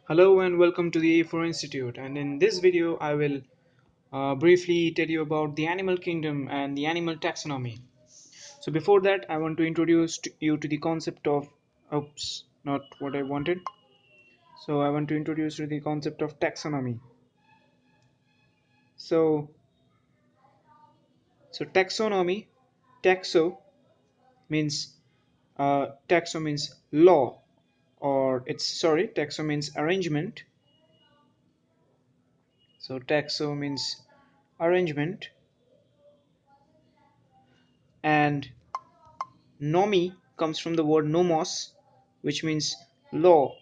Hello and welcome to the A4 Institute, and in this video I will briefly tell you about the animal kingdom and the animal taxonomy. So before that I want to introduce you to the concept of oops, not what I wanted. So I want to introduce you to the concept of taxonomy. So taxonomy, taxo means taxo means law, or it's sorry taxo means arrangement. So taxo means arrangement, and nomi comes from the word nomos, which means law.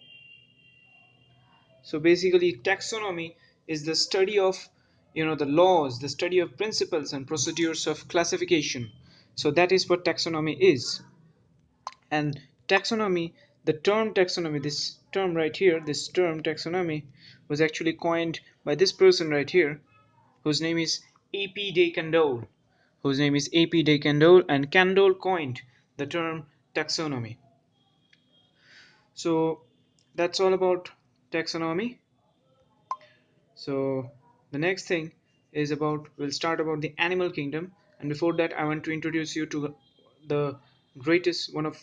So basically taxonomy is the study of the laws, the study of principles and procedures of classification. So that is what taxonomy is. And taxonomy, the term taxonomy, this term right here, this term taxonomy was actually coined by this person right here, whose name is AP de Candolle, and Candolle coined the term taxonomy. So that's all about taxonomy. So the next thing is we'll start about the animal kingdom, and before that I want to introduce you to the greatest, one of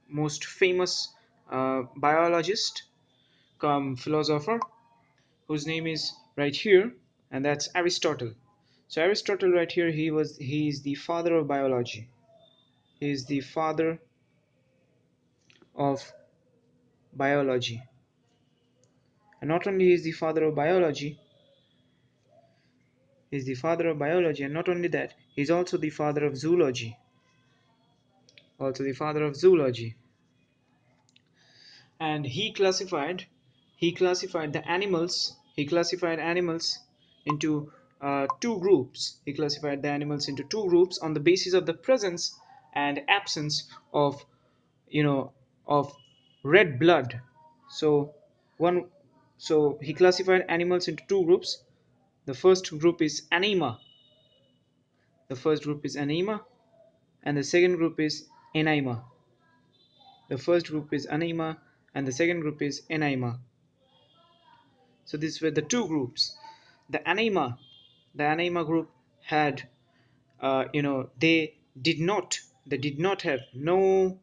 most famous biologist come philosopher, whose name is right here, and that's Aristotle. So Aristotle right here, he is the father of biology. He is the father of biology. And not only is the father of biology, He is the father of biology, and not only that, he is also the father of zoology. Also the father of zoology. And he classified the animals. He classified animals into two groups. He classified the animals into two groups on the basis of the presence and absence of you know of red blood. So one so he classified animals into two groups. The first group is anima. The first group is anima, and the second group is Enima. The first group is Anima, and the second group is Enima. So these were the two groups. The Anima, the Anima group had, they did not have no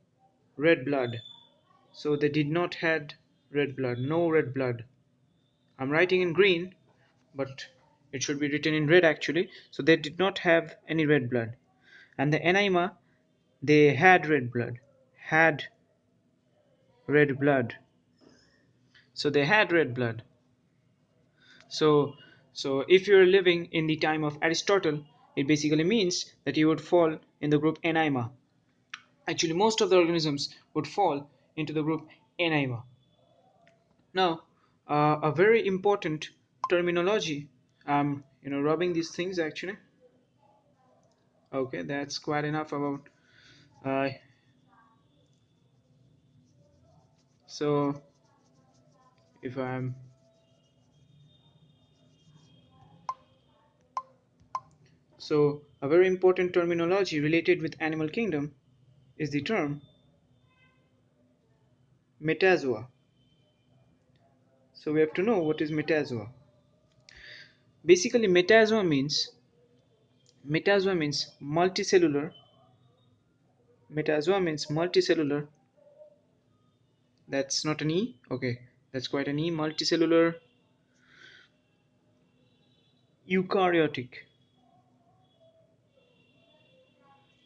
red blood. So they did not had red blood, no red blood. I'm writing in green, but it should be written in red actually. So they did not have any red blood. And the Enima, they had red blood, had red blood. So they had red blood. So so if you're living in the time of Aristotle, it basically means that you would fall in the group Anima. Actually most of the organisms would fall into the group Anima. Now a very important terminology, rubbing these things actually. Okay, that's quite enough about uh, so if I'm so a very important terminology related with animal kingdom is the term Metazoa. So we have to know what is Metazoa. Basically, metazoa means multicellular. Metazoa means multicellular. That's not an E. Okay, that's quite an E. Multicellular eukaryotic.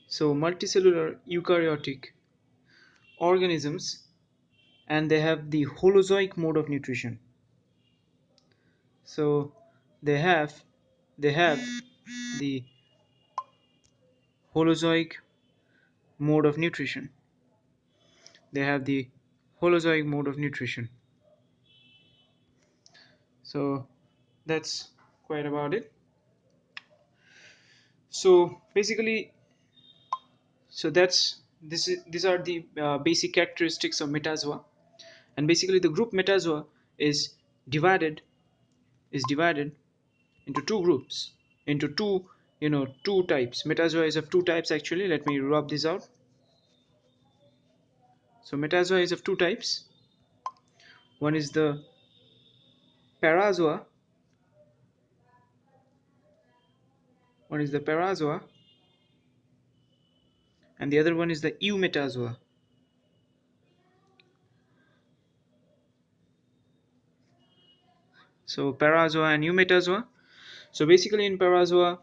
So multicellular eukaryotic organisms, and they have the holozoic mode of nutrition. So they have the holozoic mode of nutrition. They have the holozoic mode of nutrition. So that's quite about it. So basically, these are the basic characteristics of Metazoa. And basically the group Metazoa is divided divided into two groups, into two types. Metazoa is of two types actually. Let me rub this out. So Metazoa is of two types. One is the parazoa. One is the parazoa, and the other one is the eumetazoa. So parazoa and eumetazoa. So basically in parazoa,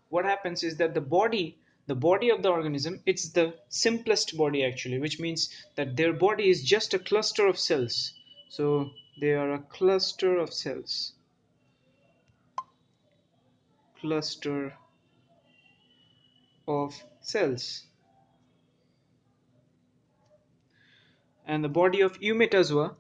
what happens is that the body of the organism, it's the simplest body actually, which means that their body is just a cluster of cells. So they are a cluster of cells, cluster of cells. And the body of eumetazoa,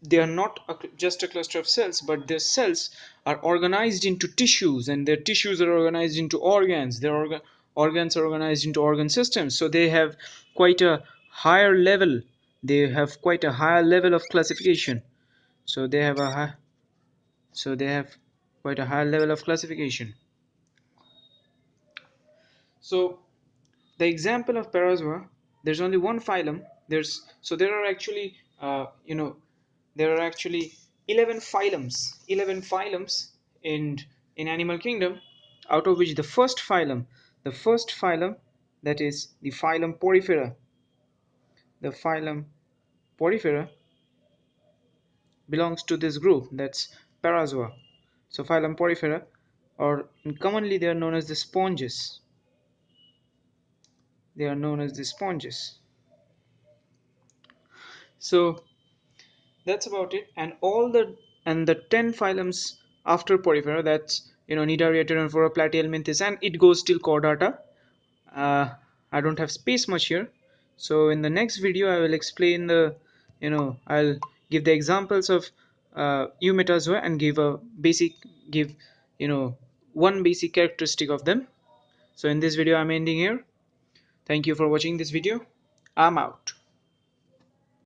they are not just a cluster of cells, but their cells are organized into tissues, and their tissues are organized into organs. Their organs are organized into organ systems. So they have quite a higher level. They have quite a higher level of classification. So they have a high, so they have quite a higher level of classification. So the example of parazoa, there's only one phylum. There are actually there are actually 11 phylums in animal kingdom, out of which the first phylum, that is the phylum Porifera. The phylum Porifera belongs to this group, that's parazoa. So phylum Porifera, or commonly they are known as the sponges. So that's about it. And the 10 phylums after Porifera, that's Nida, Reater, Platyhelminthes, and it goes till Chordata. I don't have space much here, so in the next video I will explain I'll give the examples of eumetazoa and give one basic characteristic of them. So in this video I'm ending here. Thank you for watching this video. I'm out.